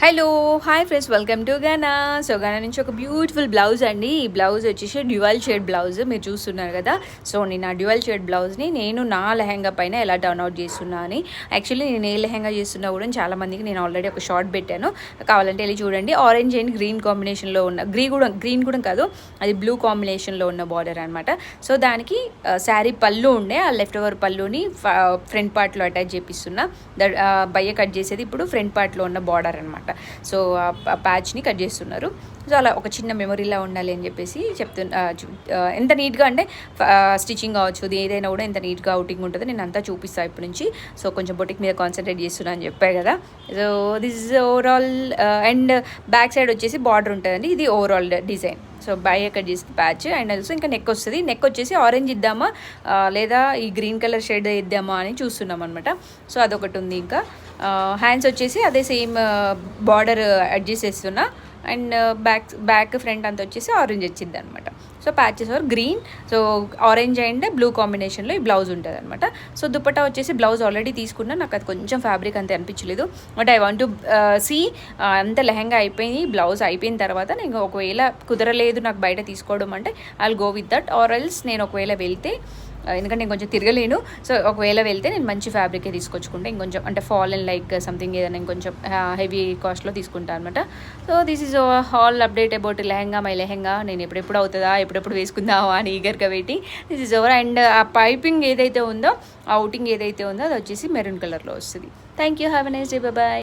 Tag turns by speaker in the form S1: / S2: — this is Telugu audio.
S1: Hello hi friends, welcome to Gaana. So Gaana నుంచి ఒక బ్యూటిఫుల్ బ్లౌజ్ అండి. ఈ బ్లౌజ్ వచ్చేసి డ్యూయల్ షేడ్ బ్లౌజ్ మీరు చూస్తున్నారు కదా. సో నేను ఆ డ్యూయల్ షేడ్ బ్లౌజ్ని నేను నా లెహంగా పైన ఎలా టర్న్ అవుట్ చేస్తున్నా అని. యాక్చువల్లీ నేను ఏ లెహంగా చేస్తున్నా కూడా చాలా మందికి నేను ఆల్రెడీ ఒక షార్ట్ పెట్టాను, కావాలంటే వెళ్ళి చూడండి. ఆరెంజ్ అండ్ గ్రీన్ కాంబినేషన్లో ఉన్న గ్రీన్ కూడా కాదు, అది బ్లూ కాంబినేషన్లో ఉన్న బార్డర్ అనమాట. సో దానికి శారీ పళ్ళు ఉండే, ఆ లెఫ్ట్ ఓవర్ పళ్ళుని ఫ్రంట్ పార్ట్లో అటాచ్ చేపిస్తున్నా. బయ్య కట్ చేసేది ఇప్పుడు ఫ్రంట్ పార్ట్లో ఉన్న బార్డర్ అనమాట. సో ఆ ప్యాచ్ని కట్ చేస్తున్నారు. సో అలా ఒక చిన్న మెమొరీలా ఉండాలి అని చెప్పేసి ఎంత నీట్గా అంటే స్టిచ్చింగ్ కావచ్చు, అది ఏదైనా కూడా ఎంత నీట్గా అవుటింగ్ ఉంటుందో నేను అంతా చూపిస్తాను ఇప్పటి నుంచి. సో కొంచెం బొటిక్ మీద కాన్సన్ట్రేట్ చేస్తున్నా అని చెప్పాను కదా. So this is overall. And back side వచ్చేసి బార్డర్ ఉంటుందండి, ఇది overall design. So by cut చేసి ప్యాచ్ అండ్ ఆల్సో ఇంకా నెక్ వస్తుంది. నెక్ వచ్చేసి ఆరెంజ్ ఇద్దామా లేదా ఈ గ్రీన్ కలర్ షేడ్ ఇద్దామా అని చూస్తున్నాం అనమాట. సో అదొకటి ఉంది. ఇంకా హ్యాండ్స్ వచ్చేసి అదే సేమ్ బార్డర్ అడ్జస్ట్ చేస్తున్నా. అండ్ బ్యాక్ ఫ్రంట్ అంతా వచ్చేసి ఆరెంజ్ వచ్చింది అనమాట. So patches are green, so orange and blue కాంబినేషన్లో ఈ బ్లౌజ్ ఉంటుంది అనమాట. సో దుపట్టా వచ్చేసి బ్లౌజ్ ఆల్రెడీ తీసుకున్నా, నాకు అది కొంచెం ఫ్యాబ్రిక్ అంతే అనిపించలేదు. But I want to see అంత లెహంగా అయిపోయి బ్లౌజ్ అయిపోయిన తర్వాత నేను ఒకవేళ కుదరలేదు నాకు బయట తీసుకోవడం అంటే I will go with that. Or else నేను ఒకవేళ వెళ్తే, ఎందుకంటే నేను కొంచెం తిరగలేను, సో ఒకవేళ వెళ్తే నేను మంచి ఫ్యాబ్రికే తీసుకొచ్చుకుంటే ఇంకొంచెం అంటే ఫాల్ అండ్ లైక్ సంథింగ్ ఏదైనా ఇంకొంచెం హెవీ కాస్ట్లో తీసుకుంటాను అనమాట. So this is all update about lehenga. My lehenga నేను ఎప్పుడెప్పుడు అవుతుందా, ఎప్పుడెప్పుడు వేసుకుందామా అని ఈగర్గా waiting. This is over. And ఆ పైపింగ్ ఏదైతే ఉందో, ఆ అవుటింగ్ ఏదైతే ఉందో అది వచ్చేసి మెరూన్ కలర్లో వస్తుంది. Thank you, have a nice day, bye.